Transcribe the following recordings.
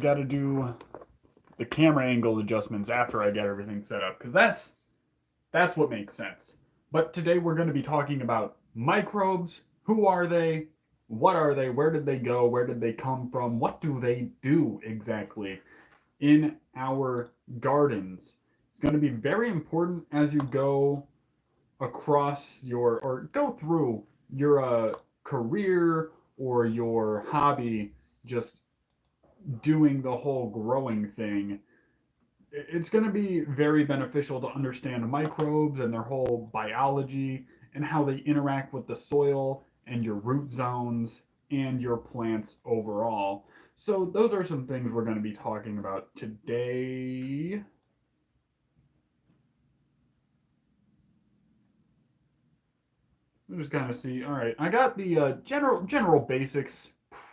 got to do the camera angle adjustments after I get everything set up because that's what makes sense. But today we're going to be talking about microbes. Who are they? What are they? Where did they go? Where did they come from? What do they do exactly in our gardens? It's going to be very important as you go across your or go through your career or your hobby, just doing the whole growing thing. It's going to be very beneficial to understand microbes and their whole biology and how they interact with the soil and your root zones and your plants overall. So, those are some things we're going to be talking about today. We'll just kind of see. All right, I got the general basics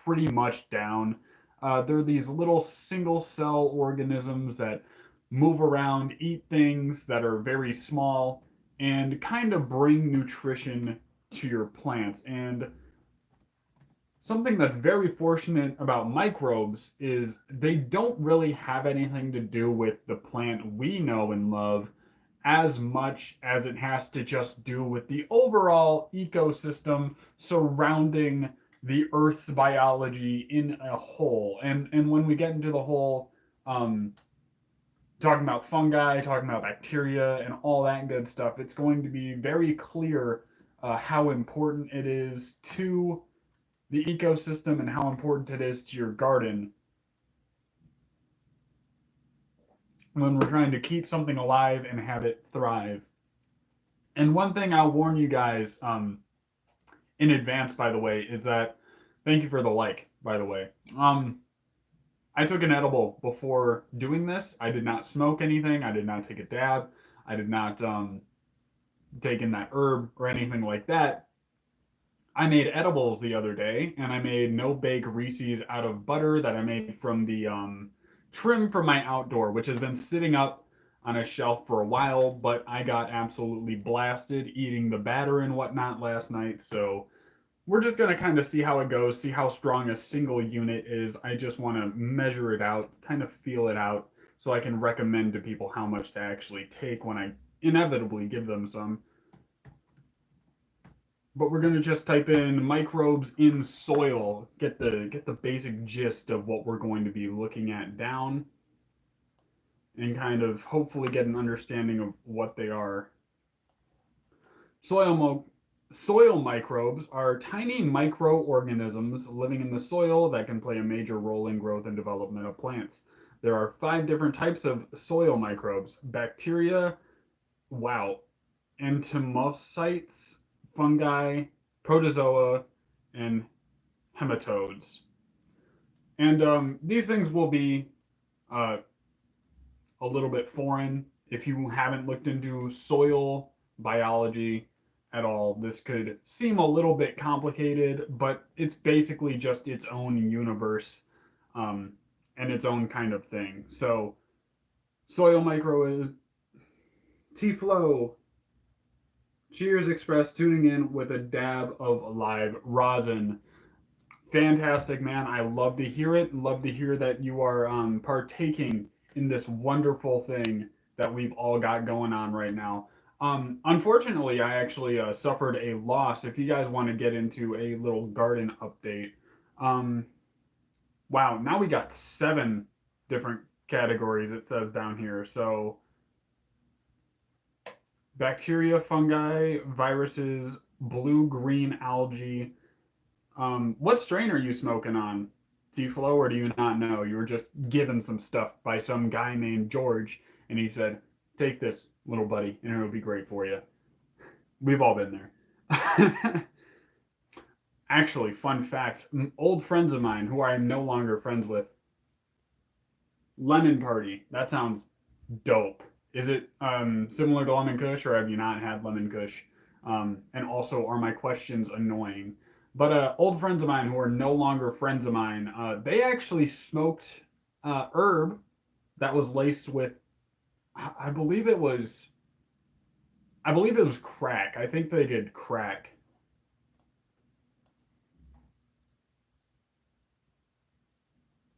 pretty much down. They're these little single cell organisms that move around, eat things that are very small, and kind of bring nutrition to your plants. And something that's very fortunate about microbes is they don't really have anything to do with the plant we know and love as much as it has to just do with the overall ecosystem surrounding the Earth's biology in a whole. And when we get into the whole um, talking about fungi, talking about bacteria, and all that good stuff, it's going to be very clear how important it is to the ecosystem and how important it is to your garden when we're trying to keep something alive and have it thrive. And one thing I'll warn you guys in advance, by the way, is that thank you for the like, by the way. I took an edible before doing this. I did not smoke anything. I did not take a dab. I did not take in that herb or anything like that. I made edibles the other day, and I made no bake Reese's out of butter that I made from the trim from my outdoor, which has been sitting up on a shelf for a while. But I got absolutely blasted eating the batter and whatnot last night, so we're just gonna kind of see how it goes, see how strong a single unit is. I just want to measure it out, kind of feel it out, so I can recommend to people how much to actually take when I inevitably give them some. But we're gonna just type in microbes in soil, get the basic gist of what we're going to be looking at down, and kind of hopefully get an understanding of what they are. Soil mo- Soil microbes are tiny microorganisms living in the soil that can play a major role in growth and development of plants. There are 5 different types of soil microbes: bacteria, wow, entomocytes, fungi, protozoa, and hematodes. And these things will be uh, a little bit foreign if you haven't looked into soil biology at all. This could seem a little bit complicated, but it's basically just its own universe um, and its own kind of thing. So, soil micro is T Flow. Cheers Express tuning in with a dab of live rosin. Fantastic, man. I love to hear it. Love to hear that you are partaking in this wonderful thing that we've all got going on right now. Unfortunately, I actually suffered a loss. If you guys want to get into a little garden update, um, wow, now we got 7 different categories, it says down here. So, bacteria, fungi, viruses, blue green algae. What strain are you smoking on? Do you flow or do you not know? You were just given some stuff by some guy named George, and he said, "Take this, little buddy, and it'll be great for you." We've all been there. Actually, fun fact: old friends of mine who I am no longer friends with, lemon party. That sounds dope. Is it similar to lemon kush, or have you not had lemon kush? And also, are my questions annoying? But old friends of mine who are no longer friends of mine, they actually smoked herb that was laced with, I believe it was, I believe it was crack. I think they did crack.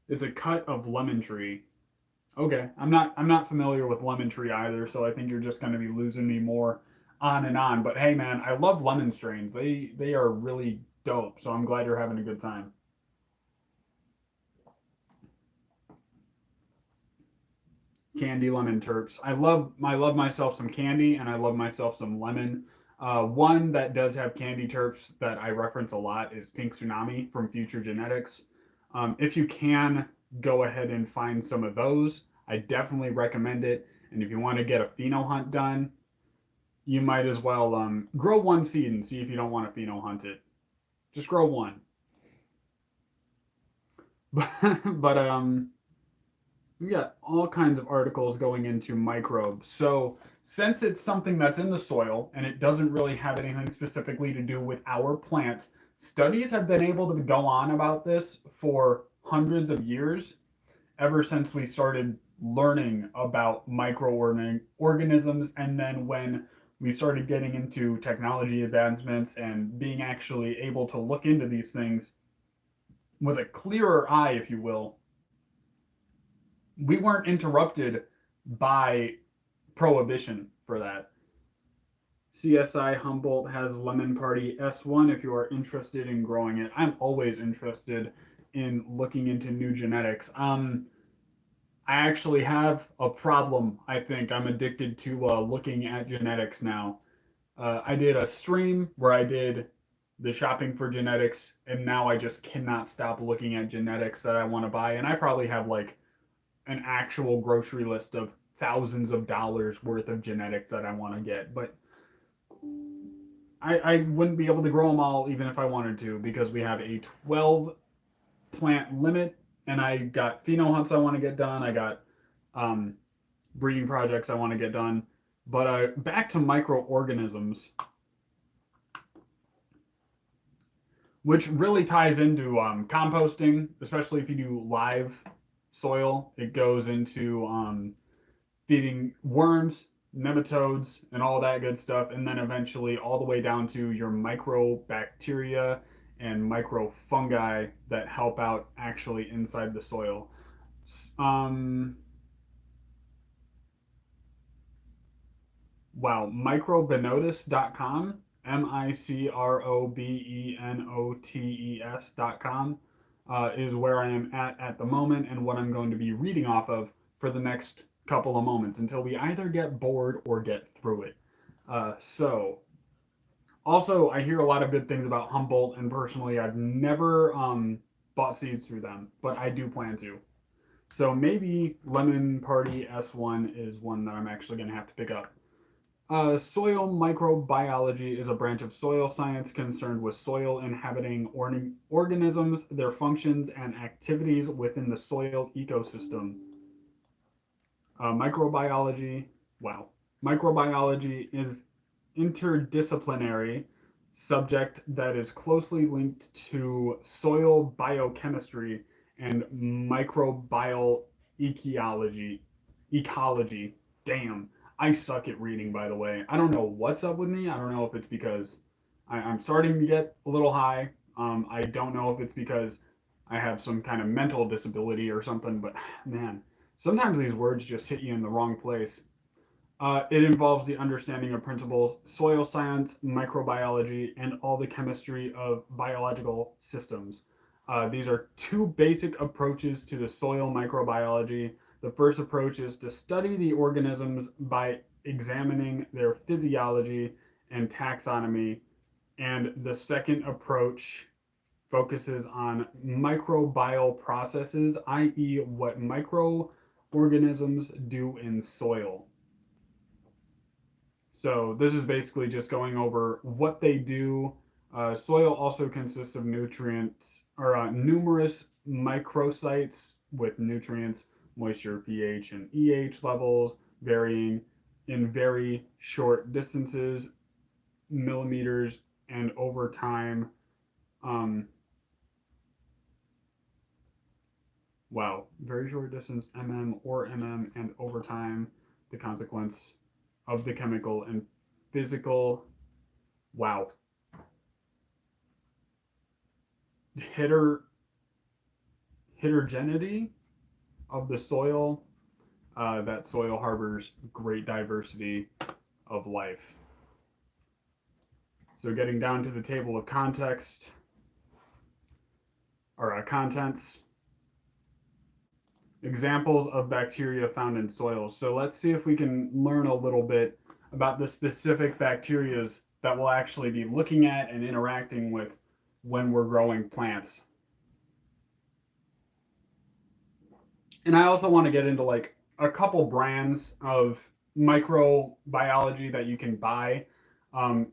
It's a cut of lemon tree. Okay, I'm not familiar with lemon tree either, so I think you're just going to be losing me more on and on. But hey, man, I love lemon strains. They are really dope. So I'm glad you're having a good time. Candy lemon terps. I love myself some candy and I love myself some lemon. One that does have candy terps that I reference a lot is Pink Tsunami from Future Genetics. If you can go ahead and find some of those, I definitely recommend it. And if you want to get a pheno hunt done, you might as well grow one seed and see if you don't want to pheno hunt it. Just grow one. But we got all kinds of articles going into microbes. So, since it's something that's in the soil and it doesn't really have anything specifically to do with our plant, studies have been able to go on about this for hundreds of years, ever since we started learning about microorganisms. And then when we started getting into technology advancements and being actually able to look into these things with a clearer eye, if you will, we weren't interrupted by prohibition for that. CSI Humboldt has Lemon Party S1 if you are interested in growing it. I'm always interested in looking into new genetics. I actually have a problem. I think I'm addicted to looking at genetics now. I did a stream where I did the shopping for genetics, and now I just cannot stop looking at genetics that I want to buy. And I probably have like an actual grocery list of thousands of dollars worth of genetics that I want to get. But I wouldn't be able to grow them all even if I wanted to because we have a 12 plant limit and I got pheno hunts I want to get done. I got um, breeding projects I want to get done. But back to microorganisms, which really ties into composting, especially if you do live soil. It goes into feeding worms, nematodes, and all that good stuff, and then eventually all the way down to your microbacteria and microfungi that help out actually inside the soil. Um, wow, microbenotis.com, microbenotes.com, is where I am at the moment and what I'm going to be reading off of for the next couple of moments until we either get bored or get through it. So, also, I hear a lot of good things about Humboldt, and personally, I've never bought seeds through them, but I do plan to. So maybe Lemon Party S1 is one that I'm actually going to have to pick up. Soil microbiology is a branch of soil science concerned with soil inhabiting organisms, their functions, and activities within the soil ecosystem. Microbiology, wow. Microbiology is interdisciplinary subject that is closely linked to soil biochemistry and microbial ecology. Ecology. Damn, I suck at reading, by the way. I don't know what's up with me. I don't know if it's because I'm starting to get a little high. I don't know if it's because I have some kind of mental disability or something, but man, sometimes these words just hit you in the wrong place. It involves the understanding of principles, soil science, microbiology, and all the chemistry of biological systems. These are two basic approaches to the soil microbiology. The first approach is to study the organisms by examining their physiology and taxonomy, and the second approach focuses on microbial processes, i.e., what microorganisms do in soil. So this is basically just going over what they do. Soil also consists of nutrients or numerous microsites with nutrients, moisture, pH, and EH levels varying in very short distances, millimeters, and over time. Um, wow, very short distance, mm, and over time, the consequence of the chemical and physical. Wow, heterogeneity of the soil, that soil harbors great diversity of life. So getting down to the table of context, or contents, examples of bacteria found in soils. So let's see if we can learn a little bit about the specific bacteria that we'll actually be looking at and interacting with when we're growing plants. And I also want to get into like a couple brands of microbiology that you can buy.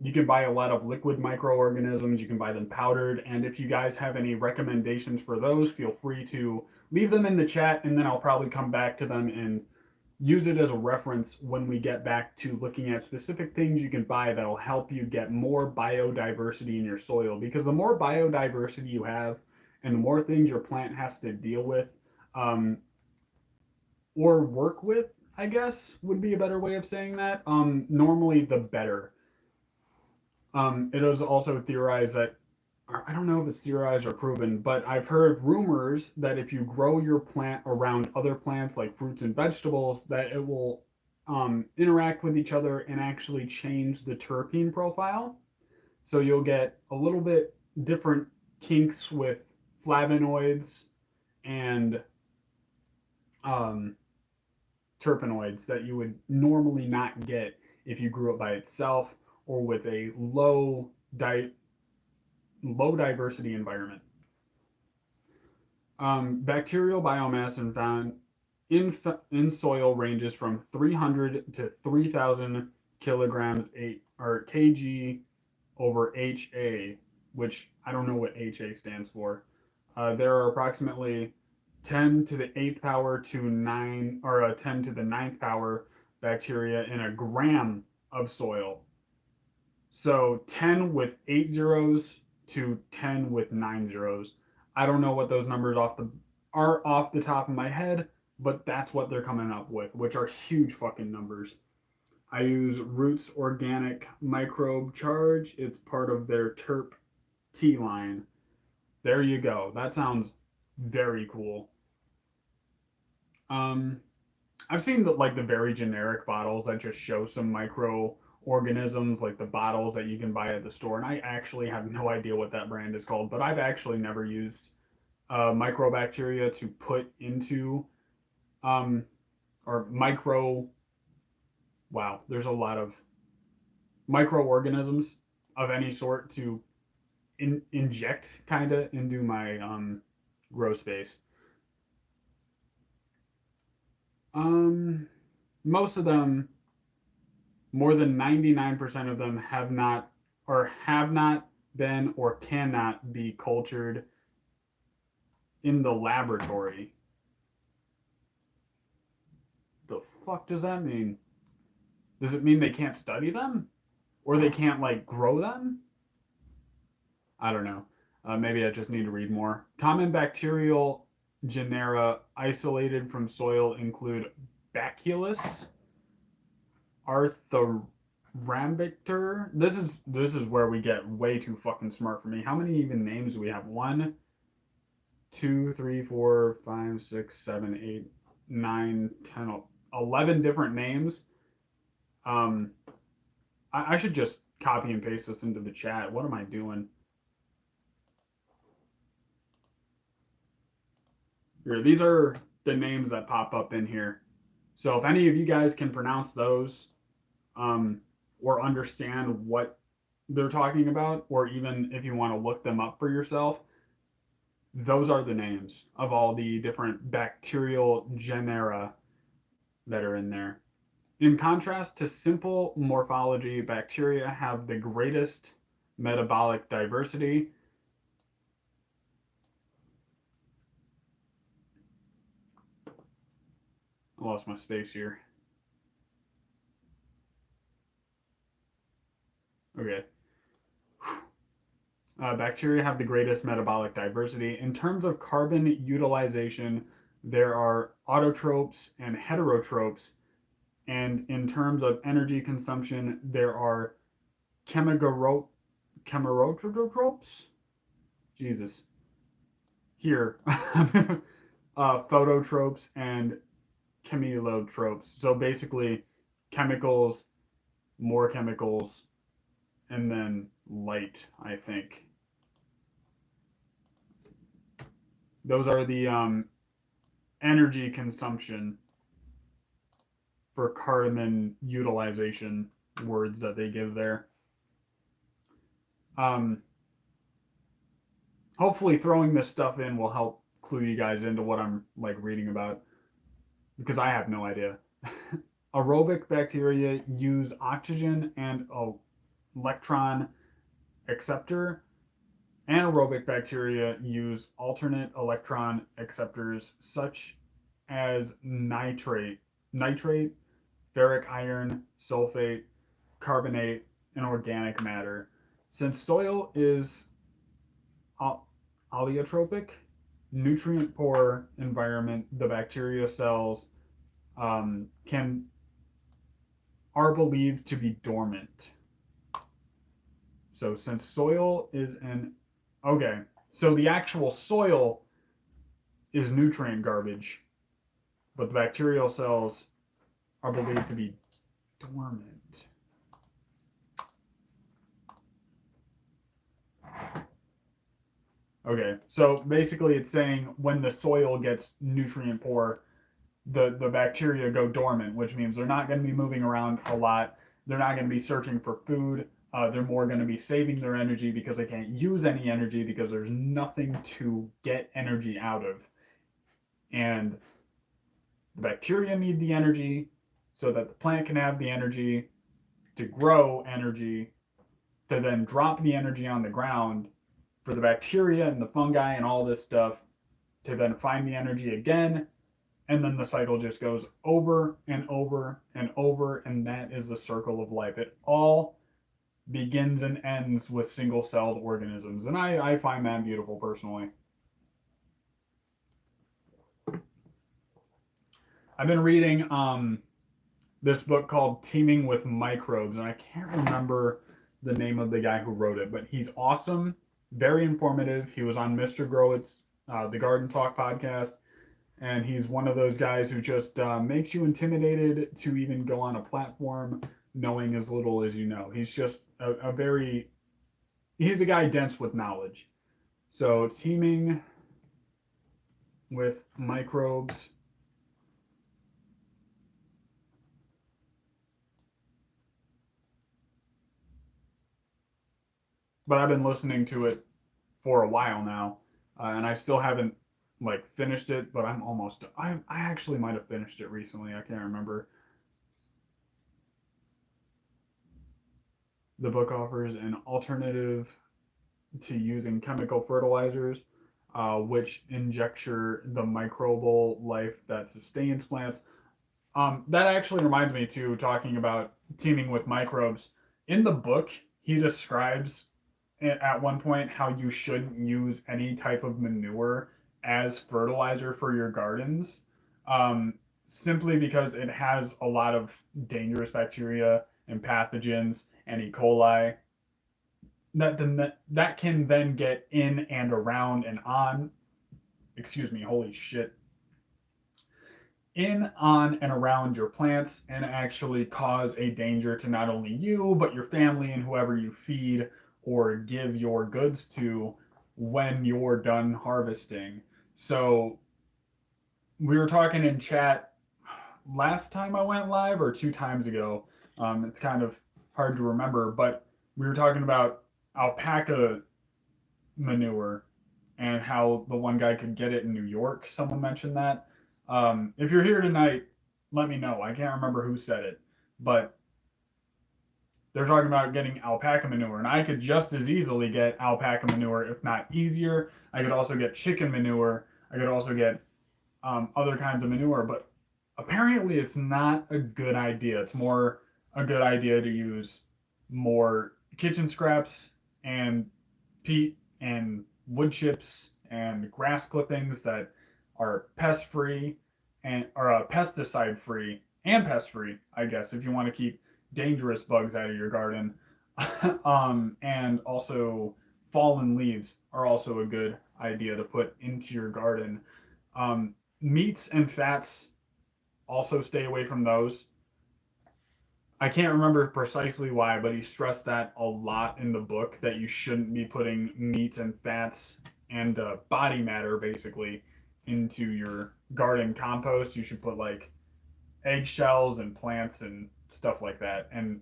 You can buy a lot of liquid microorganisms, you can buy them powdered. And if you guys have any recommendations for those, feel free to leave them in the chat, and then I'll probably come back to them and use it as a reference when we get back to looking at specific things you can buy that'll help you get more biodiversity in your soil. Because the more biodiversity you have and the more things your plant has to deal with, um, or work with, I guess would be a better way of saying that. Normally, the better. It is also theorized that, I don't know if it's theorized or proven, but I've heard rumors that if you grow your plant around other plants like fruits and vegetables, that it will interact with each other and actually change the terpene profile. So you'll get a little bit different kinks with flavonoids and um, terpenoids that you would normally not get if you grew it by itself or with a low diversity environment. Bacterial biomass and found in soil ranges from 300 to 3,000 kilograms or kg over HA, which I don't know what HA stands for. There are approximately 10 to the 8th power to 9, or 10 to the 9th power bacteria in a gram of soil. So 10 with 8 zeros to 10 with 9 zeros. I don't know what those numbers are off the top of my head, but that's what they're coming up with, which are huge fucking numbers. I use Roots Organic Microbe Charge. It's part of their Terp T line. There you go. That sounds very cool. I've seen the very generic bottles that just show some microorganisms, like the bottles that you can buy at the store, and I actually have no idea what that brand is called. But I've actually never used microbacteria to put into or micro. Wow, there's a lot of microorganisms of any sort to inject kind of into my grow space. Most of them, more than 99% of them, have not been or cannot be cultured in the laboratory. The fuck does that mean? Does it mean they can't study them? Or they can't, like, grow them? I don't know. Maybe I just need to read more. Common bacterial genera isolated from soil include Bacillus, Arthorambicter. This is where we get way too fucking smart for me. How many even names do we have? 1, 2, 3, 4, 5, 6, 7, 8, 9, 10, 11 different names. I should just copy and paste this into the chat. What am I doing? Here, these are the names that pop up in here. So if any of you guys can pronounce those, or understand what they're talking about, or even if you want to look them up for yourself, those are the names of all the different bacterial genera that are in there. In contrast to simple morphology, bacteria have the greatest metabolic diversity. I lost my space here. Okay. Bacteria have the greatest metabolic diversity. In terms of carbon utilization, there are autotrophs and heterotrophs. And in terms of energy consumption, there are chemorotrophs. Jesus. Here. phototropes and chemiotropes. So basically, chemicals, more chemicals, and then light, I think. Those are the energy consumption for cardamom utilization words that they give there. Um, Hopefully, throwing this stuff in will help clue you guys into what I'm like reading about because I have no idea. Aerobic bacteria use oxygen and electron acceptor. Anaerobic bacteria use alternate electron acceptors such as nitrate, ferric iron, sulfate, carbonate, and organic matter. Since soil is allotropic, nutrient poor environment, the bacteria cells can are believed to be dormant. So since soil is an okay, so the actual soil is nutrient garbage, but the bacterial cells are believed to be dormant. Okay, so basically it's saying when the soil gets nutrient poor, the bacteria go dormant, which means they're not going to be moving around a lot. They're not going to be searching for food. They're more going to be saving their energy because they can't use any energy because there's nothing to get energy out of. And the bacteria need the energy so that the plant can have the energy to grow energy to then drop the energy on the ground for the bacteria and the fungi and all this stuff to then find the energy again. And then the cycle just goes over and over and over, and that is the circle of life. It all begins and ends with single-celled organisms, and I find that beautiful personally. I've been reading this book called Teeming with Microbes, and I can't remember the name of the guy who wrote it, but he's awesome, very informative. He was on Mr. Growitt's the Garden Talk podcast, and he's one of those guys who just makes you intimidated to even go on a platform knowing as little as you know. He's just a very he's a guy dense with knowledge. So teeming with microbes. But I've been listening to it for a while now, and I still haven't like finished it. But I'm almost. I actually might have finished it recently. I can't remember. The book offers an alternative to using chemical fertilizers, which injecture the microbial life that sustains plants. That actually reminds me too, talking about teaming with microbes. In the book, he describes at one point how you shouldn't use any type of manure as fertilizer for your gardens, simply because it has a lot of dangerous bacteria and pathogens and E. coli that can then get in and around and on. Excuse me, holy shit. In, on, and around your plants and actually cause a danger to not only you, but your family and whoever you feed or give your goods to when you're done harvesting. So we were talking in chat last time I went live or 2 times ago. It's kind of hard to remember, but we were talking about alpaca manure and how the one guy could get it in New York. Someone mentioned that. If you're here tonight, let me know. I can't remember who said it, but they're talking about getting alpaca manure, and I could just as easily get alpaca manure, if not easier. I could also get chicken manure. I could also get other kinds of manure, but apparently it's not a good idea. It's more a good idea to use more kitchen scraps and peat and wood chips and grass clippings that are pest free and are pesticide free and pest free, I guess, if you want to keep dangerous bugs out of your garden. And also fallen leaves are also a good idea to put into your garden. Meats and fats, also stay away from those. I can't remember precisely why, but he stressed that a lot in the book that you shouldn't be putting meats and fats and body matter basically into your garden compost. You should put like eggshells and plants and stuff like that, and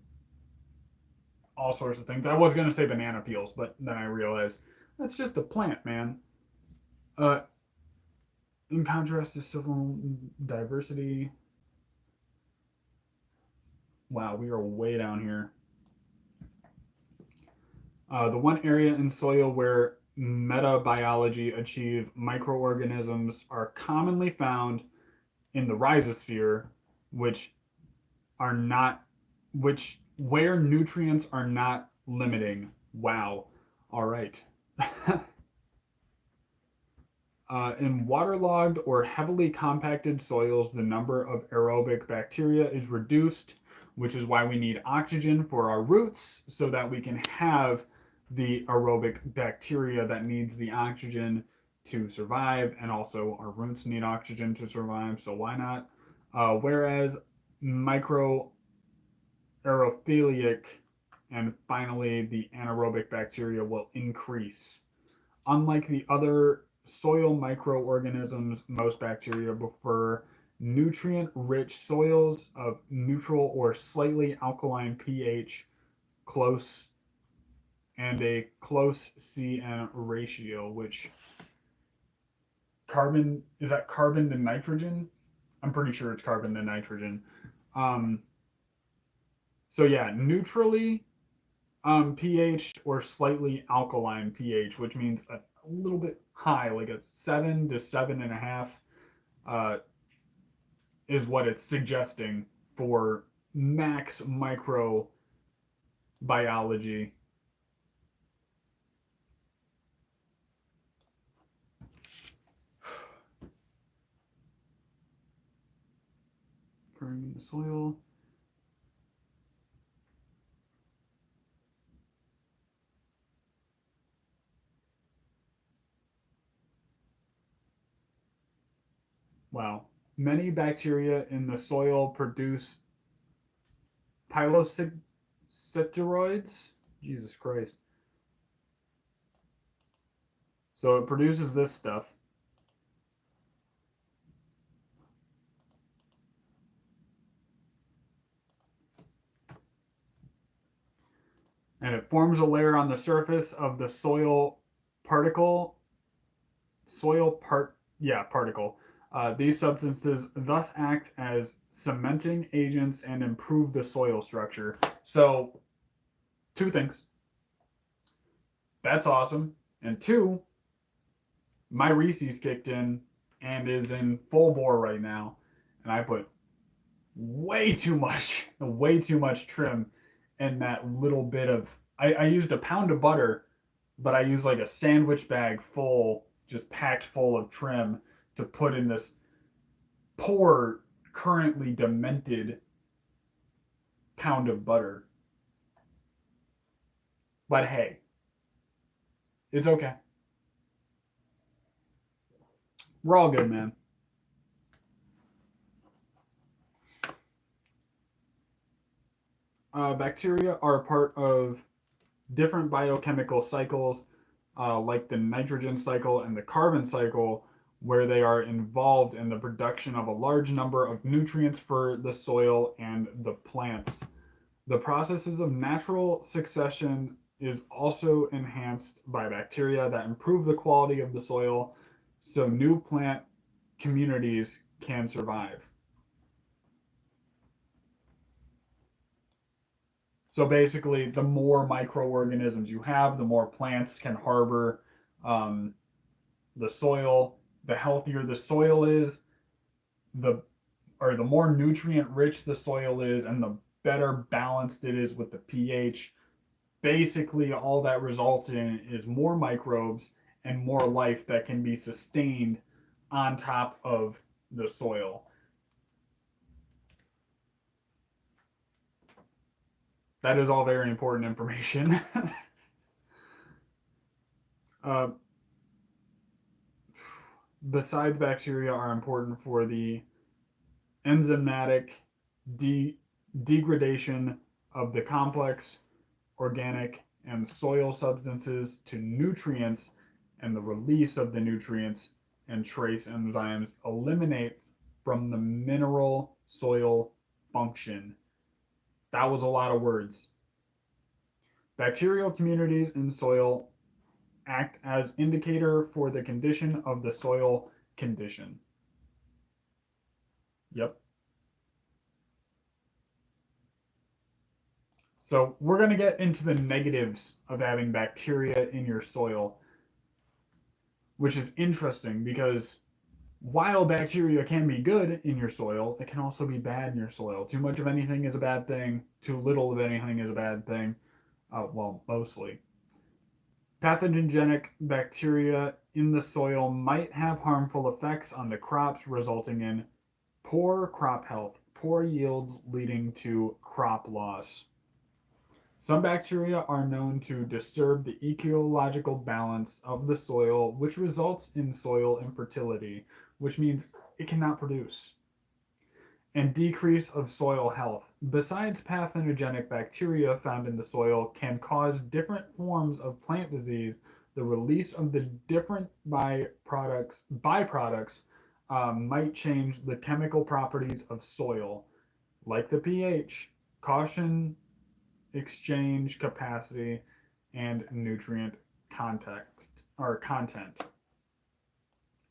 all sorts of things. I was gonna say banana peels, but then I realized that's just a plant, man. Uh, in contrast to civil diversity, wow, we are way down here. The one area in soil where metabiology achieve microorganisms are commonly found in the rhizosphere, which are not, which where nutrients are not limiting. Wow. All right. In waterlogged or heavily compacted soils, the number of aerobic bacteria is reduced, which is why we need oxygen for our roots so that we can have the aerobic bacteria that needs the oxygen to survive, and also our roots need oxygen to survive, so why not? Whereas micro aerophilic and finally the anaerobic bacteria will increase. Unlike the other soil microorganisms, most bacteria prefer nutrient-rich soils of neutral or slightly alkaline pH, close and a close C/N ratio, which carbon is that carbon to nitrogen? I'm pretty sure it's carbon to nitrogen. Um, so yeah, neutrally pH or slightly alkaline pH, which means a little bit high, like a 7 to 7.5, uh, is what it's suggesting for max microbiology. Occurring in the soil. Wow. Many bacteria in the soil produce pilocysteroids. Jesus Christ. So it produces this stuff. And it forms a layer on the surface of the particle, particle. These substances thus act as cementing agents and improve the soil structure. So, two things. That's awesome. And two, my Reese's kicked in and is in full bore right now. And I put way too much trim in that little bit of. I used a pound of butter, but I used like a sandwich bag full, just packed full of trim to put in this poor, currently demented pound of butter. But hey, it's okay. We're all good, man. Bacteria are a part of different biochemical cycles, like the nitrogen cycle and the carbon cycle, where they are involved in the production of a large number of nutrients for the soil and the plants. The processes of natural succession is also enhanced by bacteria that improve the quality of the soil so new plant communities can survive. So basically, the more microorganisms you have, the more plants can harbor um, the soil. The healthier the soil is, the the more nutrient rich the soil is, and the better balanced it is with the pH. Basically, all that results in is more microbes and more life that can be sustained on top of the soil. That is all very important information. uh, besides bacteria, are important for the enzymatic de- degradation of the complex organic and soil substances to nutrients, and the release of the nutrients and trace enzymes eliminates from the mineral soil function. That was a lot of words. Bacterial communities in soil act as indicator for the condition of the soil condition. Yep. So we're going to get into the negatives of having bacteria in your soil, which is interesting because while bacteria can be good in your soil, it can also be bad in your soil. Too much of anything is a bad thing. Too little of anything is a bad thing. Well, mostly. Pathogenic bacteria in the soil might have harmful effects on the crops, resulting in poor crop health, poor yields leading to crop loss. Some bacteria are known to disturb the ecological balance of the soil, which results in soil infertility, which means it cannot produce, and decrease of soil health. Besides, pathogenic bacteria found in the soil can cause different forms of plant disease. The release of the different byproducts might change the chemical properties of soil, like the pH, caution exchange capacity, and nutrient context or content.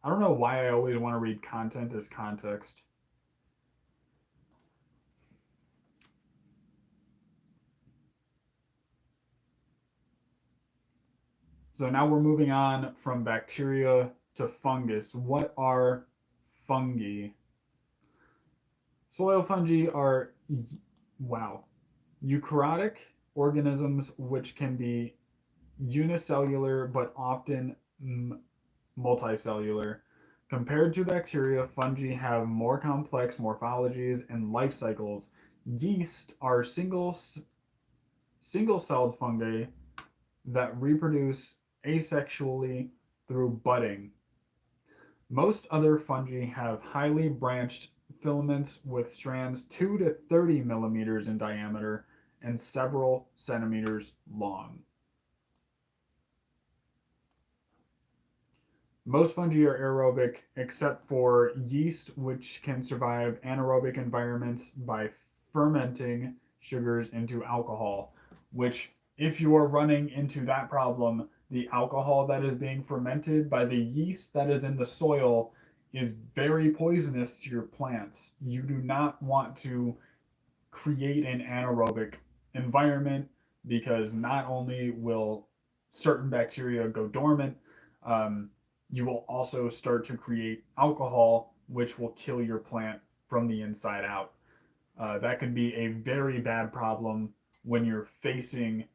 I don't know why I always want to read content as context. So now we're moving on from bacteria to fungus. What are fungi? Soil fungi are, wow, eukaryotic organisms which can be unicellular but often multicellular. Compared to bacteria, fungi have more complex morphologies and life cycles. Yeast are single-celled fungi that reproduce asexually through budding. Most other fungi have highly branched filaments with strands 2 to 30 millimeters in diameter and several centimeters long. Most fungi are aerobic except for yeast, which can survive anaerobic environments by fermenting sugars into alcohol, which, if you are running into that problem, the alcohol that is being fermented by the yeast that is in the soil is very poisonous to your plants. You do not want to create an anaerobic environment because not only will certain bacteria go dormant, um, you will also start to create alcohol, which will kill your plant from the inside out. That can be a very bad problem when you're facing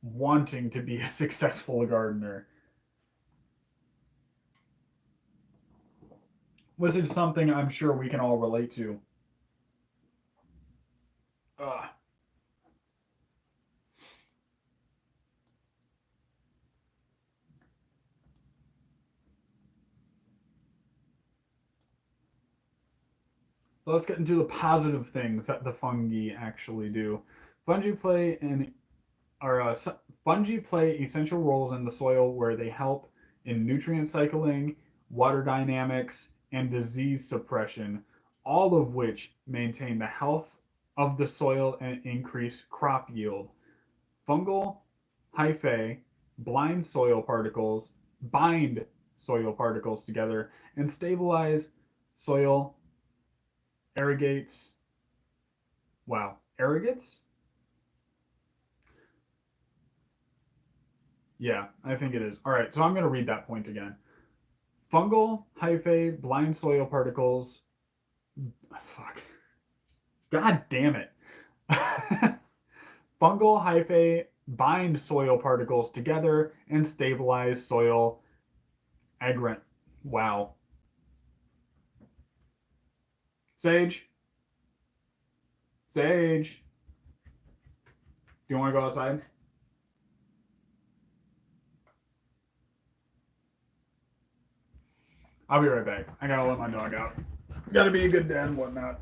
wanting to be a successful gardener, which is something I'm sure we can all relate to. Uh, so let's get into the positive things that the fungi actually do. Fungi play an are Fungi play essential roles in the soil where they help in nutrient cycling, water dynamics, and disease suppression, all of which maintain the health of the soil and increase crop yield. Fungal hyphae blind soil particles bind soil particles together and stabilize soil irrigates. Wow, irrigates? Yeah, I think it is. All right, so I'm going to read that point again. Fungal hyphae blind soil particles. Fuck. God damn it. Fungal hyphae bind soil particles together and stabilize soil aggregate. Wow. Sage. Sage. Do you want to go outside? I'll be right back. I gotta let my dog out. Gotta be a good dad and whatnot.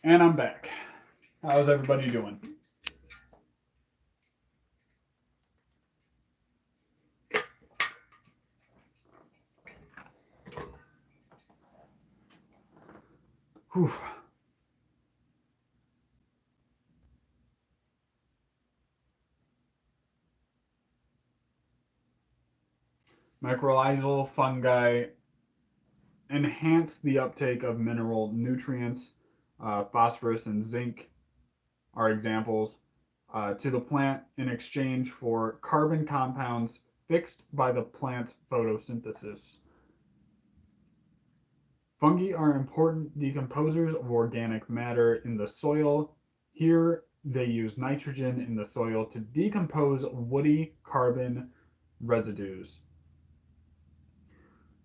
And I'm back. How's everybody doing? Whew. Mycorrhizal fungi enhance the uptake of mineral nutrients. Phosphorus and zinc are examples to the plant in exchange for carbon compounds fixed by the plant's photosynthesis. Fungi are important decomposers of organic matter in the soil. Here, they use nitrogen in the soil to decompose woody carbon residues.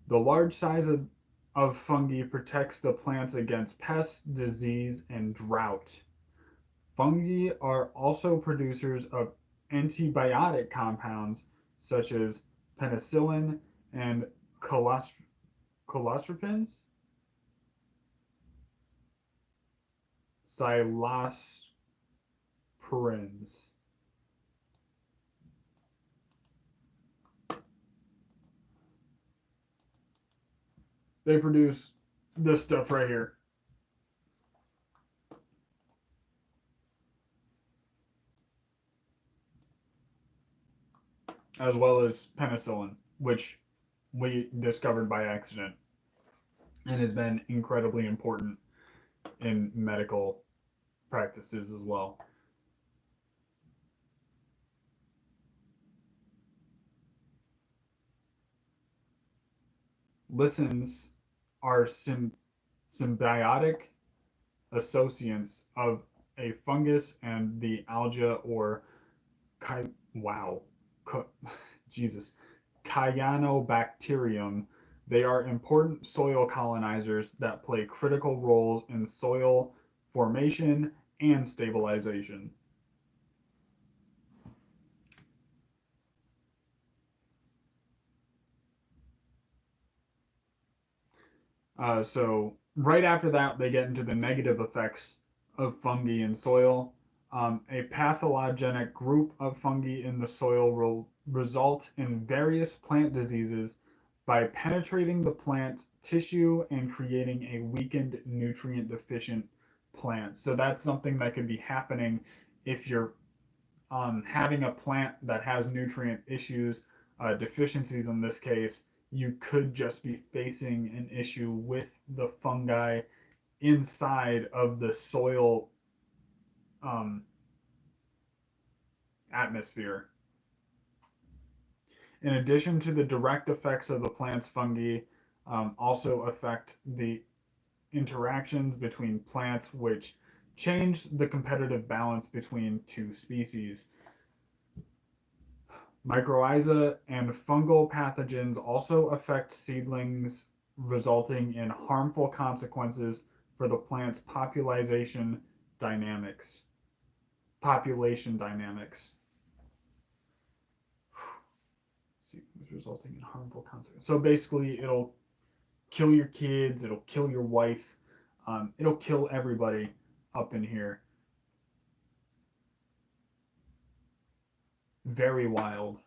The large size of fungi protects the plants against pests, disease, and drought. Fungi are also producers of antibiotic compounds such as penicillin and colostropins, cylosporins. They produce this stuff right here, as well as penicillin, which we discovered by accident and has been incredibly important in medical practices as well. Listens are symbiotic associates of a fungus and the alga or wow, Jesus, cyanobacterium. They are important soil colonizers that play critical roles in soil formation and stabilization. So right after that, they get into the negative effects of fungi in soil. A pathogenic group of fungi in the soil will result in various plant diseases by penetrating the plant tissue and creating a weakened, nutrient deficient plant. So that's something that could be happening if you're having a plant that has nutrient issues, deficiencies in this case. You could just be facing an issue with the fungi inside of the soil um, atmosphere. In addition to the direct effects of the plant's fungi, also affect the interactions between plants, which change the competitive balance between two species. Mycorrhiza and fungal pathogens also affect seedlings, resulting in harmful consequences for the plant's dynamics. Population dynamics. Seedlings resulting in harmful consequences. So basically, it'll kill your kids. It'll kill your wife. It'll kill everybody up in here. Very wild.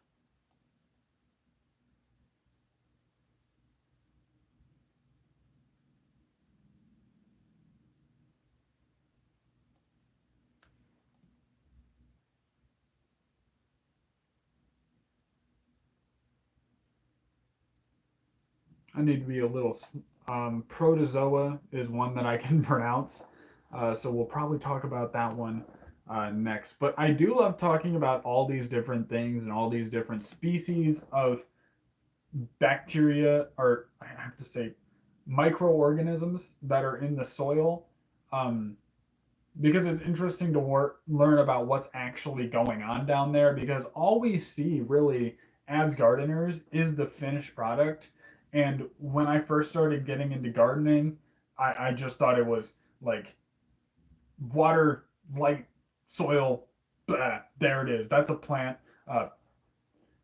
I need to be a little. Protozoa is one that I can pronounce, so we'll probably talk about that one next. But I do love talking about all these different things and all these different species of bacteria, or I have to say microorganisms that are in the soil, um, because it's interesting to learn about what's actually going on down there, because all we see really as gardeners is the finished product. And when I first started getting into gardening, I just thought it was like water, light, soil, blah, there it is. That's a plant. Uh,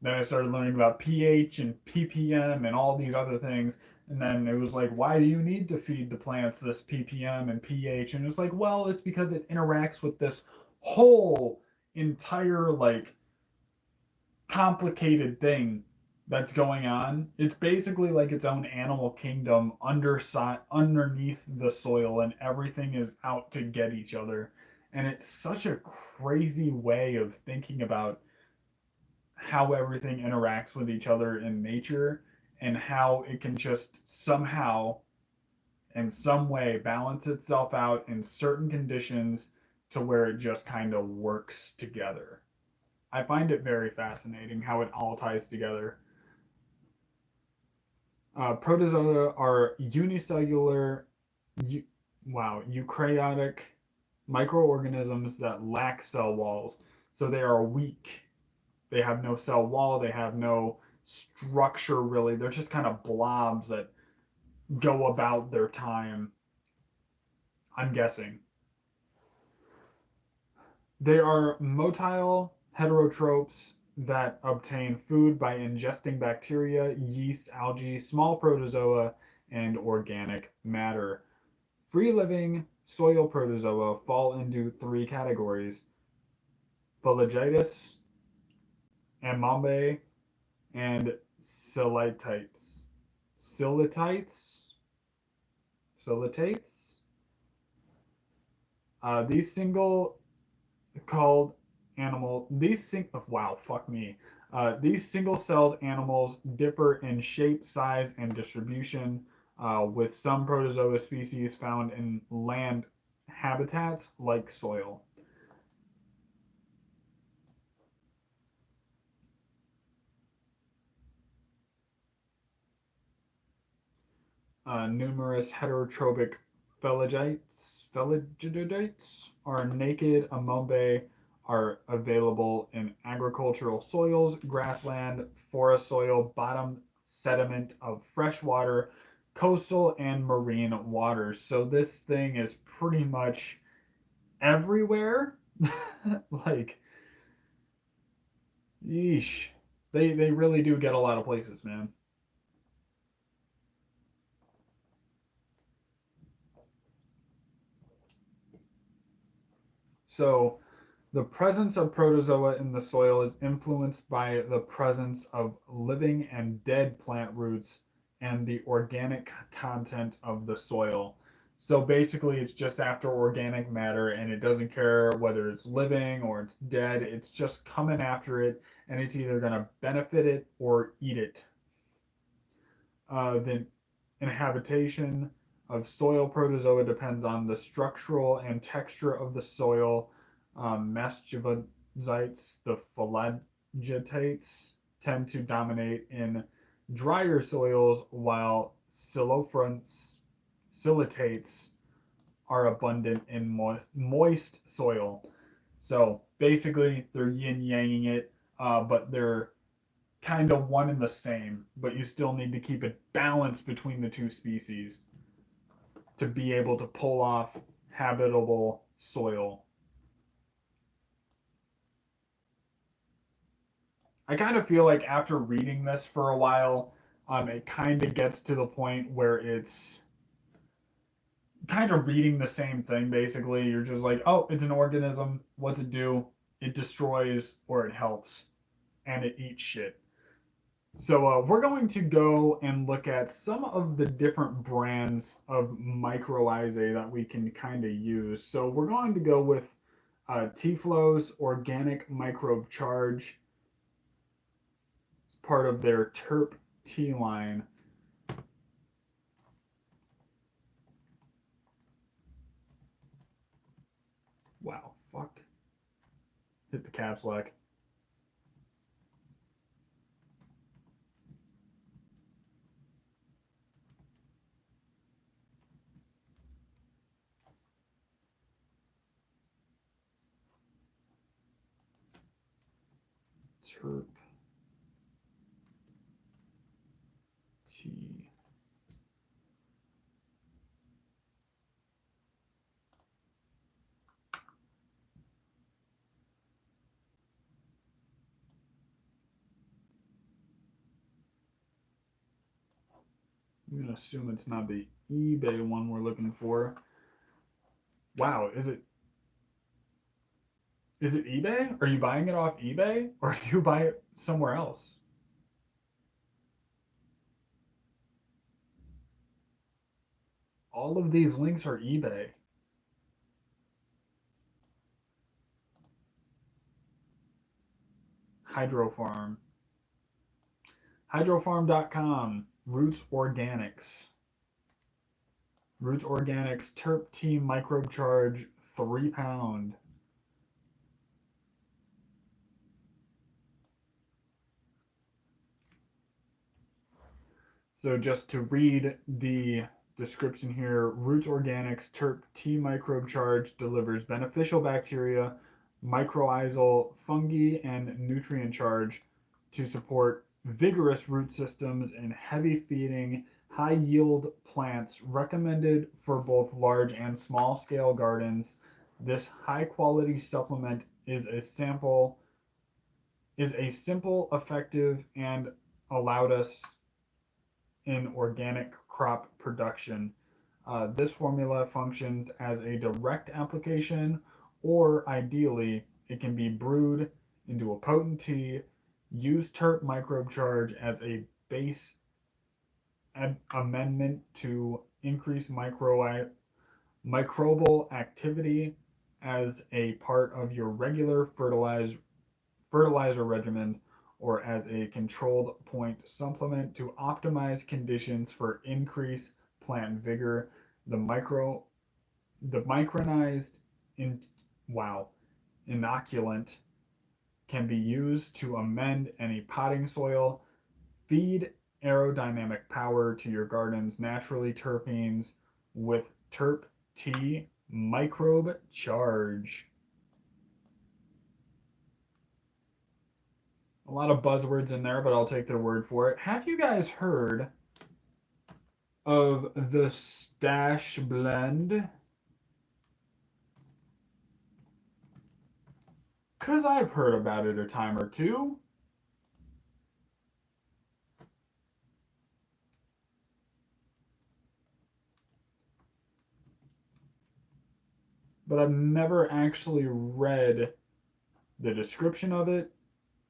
then I started learning about pH and ppm and all these other things. And then it was like, why do you need to feed the plants this ppm and pH? And it's like, well, it's because it interacts with this whole entire like complicated thing that's going on. It's basically like its own animal kingdom underneath the soil, and everything is out to get each other. And it's such a crazy way of thinking about how everything interacts with each other in nature, and how it can just somehow in some way balance itself out in certain conditions to where it just kind of works together. I find it very fascinating how it all ties together. Protozoa are unicellular, eu- eukaryotic microorganisms that lack cell walls. So they are weak. They have no cell wall. They have no structure really. They're just kind of blobs that go about their time. I'm guessing. They are motile heterotrophs that obtain food by ingesting bacteria, yeast, algae, small protozoa, and organic matter. Free living soil protozoa fall into three categories: Phalangitis, Amambe, and Silitites. Silitites? Silitates? These single called wow, fuck me. These single-celled animals differ in shape, size, and distribution, with some protozoa species found in land habitats like soil. Numerous heterotrophic phalangites are naked amoeba are available in agricultural soils, grassland, forest soil, bottom sediment of freshwater, coastal, and marine waters. So this thing is pretty much everywhere. Like, yeesh. They really do get a lot of places, man. So the presence of protozoa in the soil is influenced by the presence of living and dead plant roots and the organic content of the soil. So basically, it's just after organic matter, and it doesn't care whether it's living or it's dead. It's just coming after it, and it's either going to benefit it or eat it. The inhabitation of soil protozoa depends on the structural and texture of the soil. Mastivicites, the phalangitates, tend to dominate in drier soils, while silitates are abundant in moist soil. So basically, they're yin yanging it, but they're kind of one and the same, but you still need to keep it balanced between the two species to be able to pull off habitable soil. I kind of feel like after reading this for a while, it kind of gets to the point where it's kind of reading the same thing basically. You're just like, oh, it's an organism. What's it do? It destroys or it helps, and it eats shit. So we're going to go and look at some of the different brands of microalgae that we can kind of use. So we're going to go with T-Flow's Organic Microbe Charge. It's part of their Terp T line. Wow, fuck. hit the caps lock. Terp T. I'm gonna assume it's not the eBay one we're looking for. Wow, is it eBay? Are you buying it off eBay or do you buy it somewhere else? All of these links are eBay. Hydrofarm. Hydrofarm.com. Roots Organics. Roots Organics Terp Tea Microbe Charge 3 pound. So just to read the description here, Roots Organics Terp Tea Microbe Charge delivers beneficial bacteria, mycorrhizal fungi, and nutrient charge to support vigorous root systems in heavy feeding, high yield plants recommended for both large and small scale gardens. This high quality supplement is a simple, effective, and allowed us in organic crop production. This formula functions as a direct application, or ideally, it can be brewed into a potent tea. Use terp microbe charge as a base amendment to increase microbial activity as a part of your regular fertilizer regimen or as a controlled point supplement to optimize conditions for increased plant vigor. The micro the micronized in wow inoculant can be used to amend any potting soil, feed aerodynamic power to your garden's naturally terpenes with terp tea microbe charge. A lot of buzzwords in there, but I'll take their word for it. Have you guys heard of the stash blend? Because I've heard about it a time or two. But I've never actually read the description of it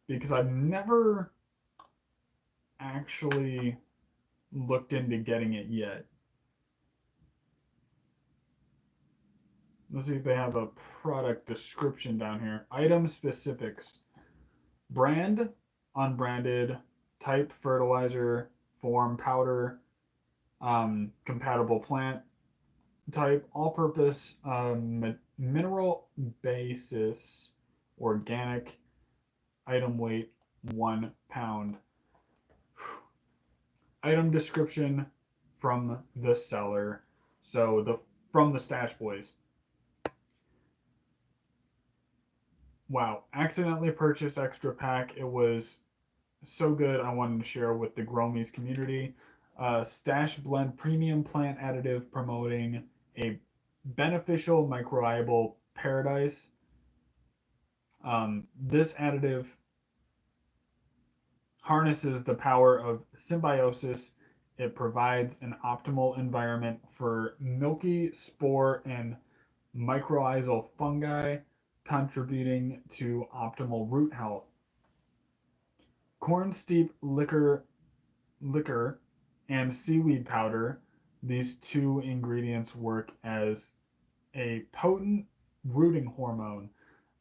because I've never actually looked into getting it yet. Let's see if they have a product description down here. Item specifics: brand, unbranded, type fertilizer, form powder, compatible plant type, all purpose mineral basis, organic, item weight 1 pound. Item description from the seller. So from the Stash Boys. Wow, accidentally purchased extra pack. It was so good I wanted to share with the Gromies community. Stash Blend Premium Plant Additive promoting a beneficial microbial paradise. This additive harnesses the power of symbiosis. It provides an optimal environment for milky spore and mycorrhizal fungi, contributing to optimal root health. Corn steep liquor and seaweed powder, these two ingredients work as a potent rooting hormone,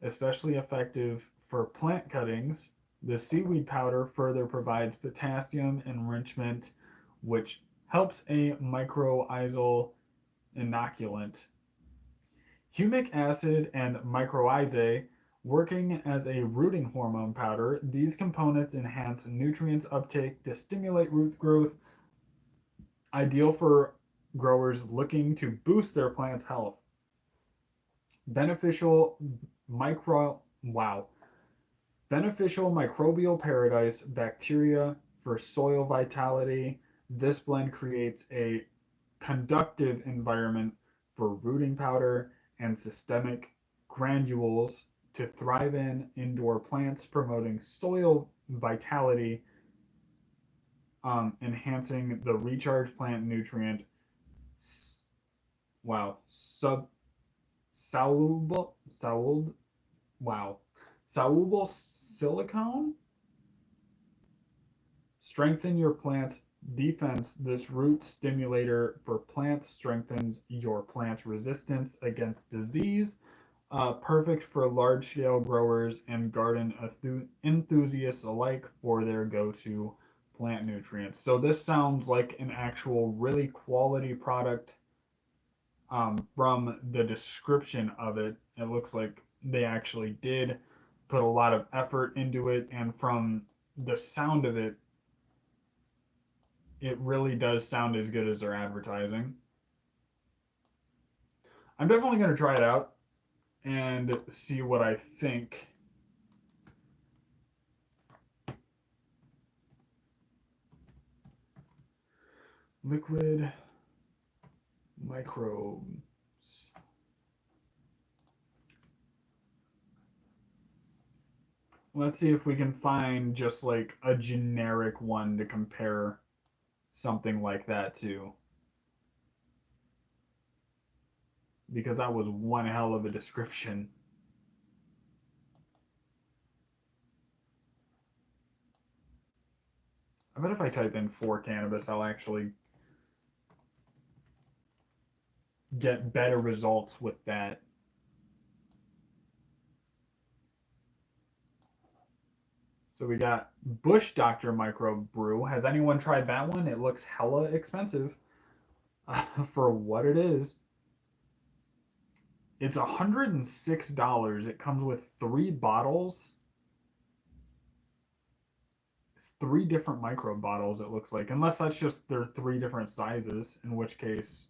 especially effective for plant cuttings. The seaweed powder further provides potassium enrichment, which helps a mycorrhizal inoculant. Humic acid and mycorrhizae Working as a rooting hormone powder, these components enhance nutrients uptake to stimulate root growth, ideal for growers looking to boost their plant's health. Beneficial micro wow. Beneficial microbial paradise bacteria for soil vitality. This blend creates a conductive environment for rooting powder and systemic granules to thrive in indoor plants, promoting soil vitality, enhancing the recharge plant nutrient. Wow, sub soluble, solid, wow, soluble silicone. Strengthen your plant's defense. This root stimulator for plants strengthens your plant's resistance against disease. Perfect for large scale growers and garden enthusiasts alike for their go to plant nutrients. So, this sounds like an actual really quality product. From the description of it, it looks like they actually did put a lot of effort into it, and from the sound of it, it really does sound as good as their advertising. I'm definitely going to try it out and see what I think. Liquid microbes. Let's see if we can find just like a generic one to compare something like that to. Because that was one hell of a description. I bet if I type in for cannabis, I'll actually get better results with that. So we got Bush Doctor Micro Brew. Has anyone tried that one? It looks hella expensive for what it is. It's $106. It comes with 3 bottles. It's 3 different micro bottles, it looks like. Unless that's just their 3 different sizes, in which case.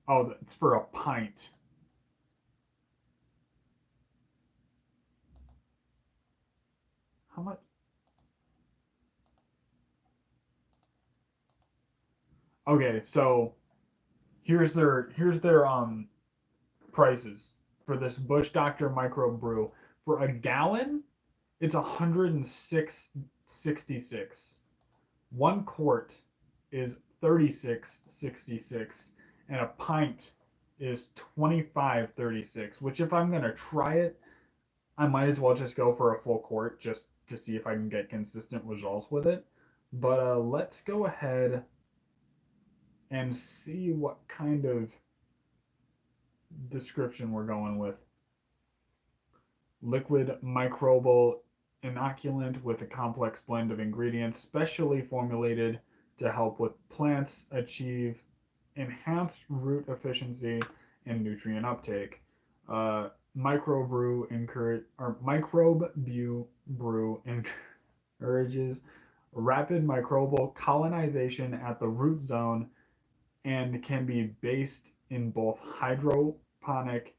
Oh, it's for a pint. How much? Okay, so here's their prices for this Bush Doctor Micro Brew. For a gallon, it's 106.66. 1 quart is 36.66, and a pint is 25.36. Which, if I'm gonna try it, I might as well just go for a full quart just to see if I can get consistent results with it. But let's go ahead and see what kind of description we're going with. Liquid microbial inoculant with a complex blend of ingredients specially formulated to help with plants achieve enhanced root efficiency and nutrient uptake. Microbe brew encourages rapid microbial colonization at the root zone and can be based in both hydroponic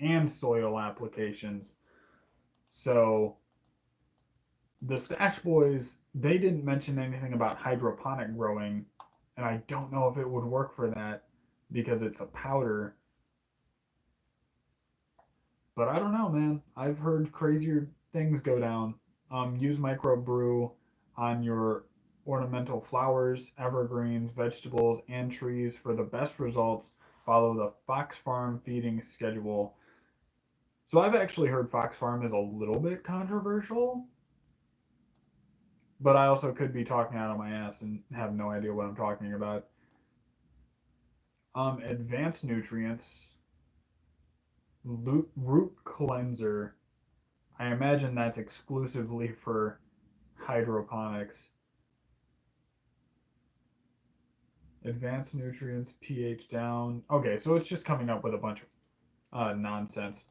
and soil applications. So the Stash Boys, they didn't mention anything about hydroponic growing, and I don't know if it would work for that because it's a powder. But I don't know, man. I've heard crazier things go down. Use microbrew on your ornamental flowers, evergreens, vegetables, and trees for the best results. Follow the Fox Farm feeding schedule. So I've actually heard Fox Farm is a little bit controversial, but I also could be talking out of my ass and have no idea what I'm talking about. Advanced nutrients, root cleanser. I imagine that's exclusively for hydroponics. Advanced nutrients, pH down. Okay, so it's just coming up with a bunch of nonsense.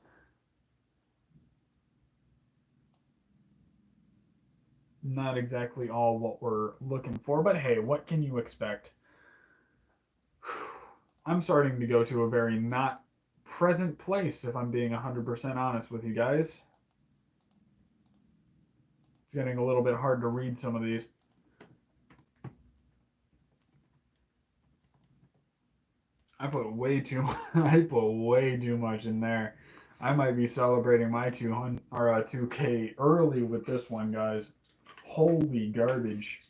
not exactly all what we're looking for, but hey, what can you expect? I'm starting to go to a very not present place, if I'm being 100% honest with you guys. It's getting a little bit hard to read some of these. I put way too I put way too much in there. I might be celebrating my 200 or 2K early with this one, guys. Holy garbage.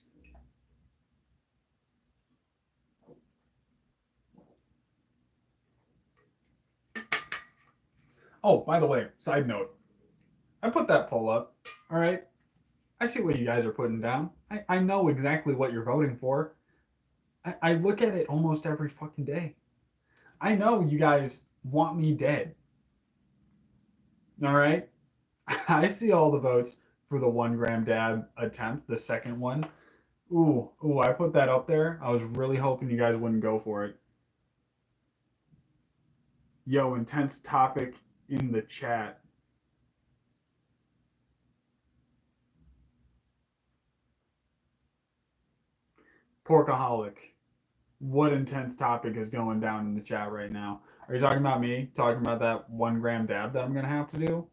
Oh, by the way, side note. I put that poll up. All right. I see what you guys are putting down. I know exactly what you're voting for. I look at it almost every fucking day. I know you guys want me dead. All right. I see all the votes for the 1 gram dab attempt, the second one. Ooh, I put that up there. I was really hoping you guys wouldn't go for it. Yo, intense topic in the chat. Porkaholic. What intense topic is going down in the chat right now? Are you talking about me? Talking about that 1 gram dab that I'm going to have to do?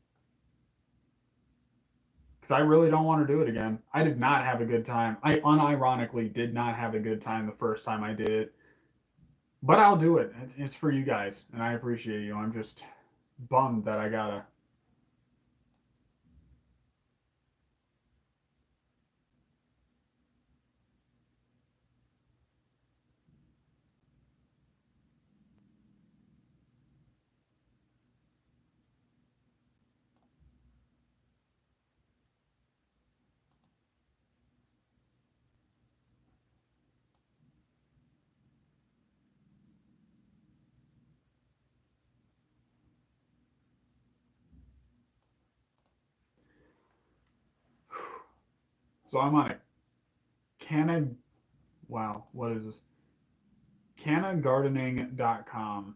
Because I really don't want to do it again. I did not have a good time. I unironically did not have a good time the first time I did it. But I'll do it. It's for you guys, and I appreciate you. I'm just bummed that I gotta. So I'm on a Canna. Wow, what is this? Cannagardening.com.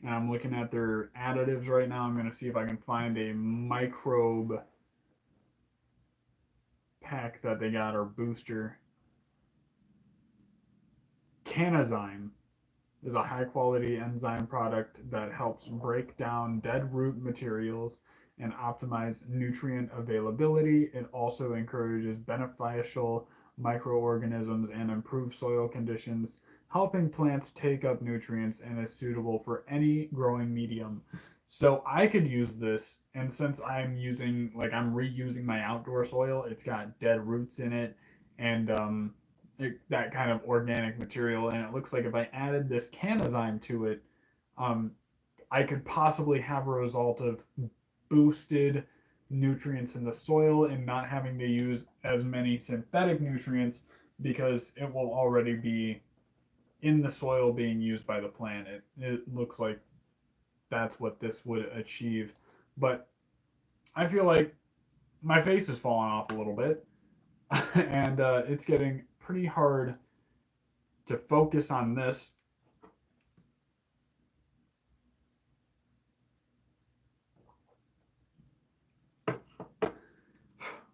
And I'm looking at their additives right now. I'm going to see if I can find a microbe pack that they got or booster. Canazyme is a high quality enzyme product that helps break down dead root materials and optimize nutrient availability. It also encourages beneficial microorganisms and improves soil conditions, helping plants take up nutrients and is suitable for any growing medium. So I could use this, and since I'm reusing my outdoor soil, it's got dead roots in it, and that kind of organic material. And it looks like if I added this canazyme to it, um, I could possibly have a result of boosted nutrients in the soil and not having to use as many synthetic nutrients because it will already be in the soil being used by the plant. It looks like that's what this would achieve. But I feel like my face is falling off a little bit and it's getting pretty hard to focus on this.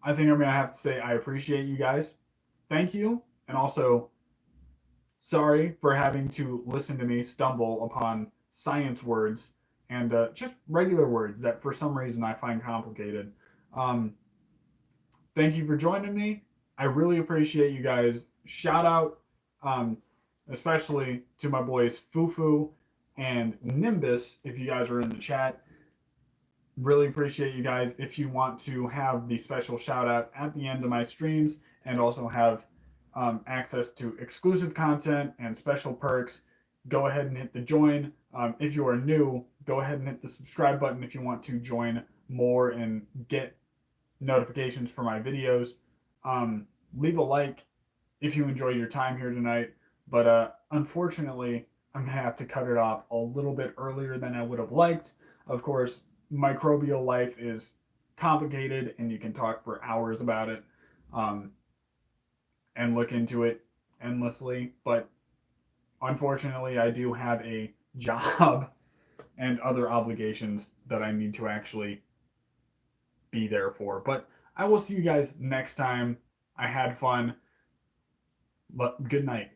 I think I'm going to have to say I appreciate you guys. Thank you. And also, sorry for having to listen to me stumble upon science words and just regular words that for some reason I find complicated. Um, Thank you for joining me. I really appreciate you guys. Shout out, um, especially to my boys Fufu and Nimbus if you guys are in the chat. Really appreciate you guys. If you want to have the special shout out at the end of my streams and also have access to exclusive content and special perks, go ahead and hit the join. If you are new, go ahead and hit the subscribe button if you want to join more and get notifications for my videos. Leave a like if you enjoy your time here tonight. But unfortunately, I'm going to have to cut it off a little bit earlier than I would have liked. Of course, microbial life is complicated and you can talk for hours about it um, and look into it endlessly. But unfortunately, I do have a job and other obligations that I need to actually be there for. But I will see you guys next time. I had fun, but good night.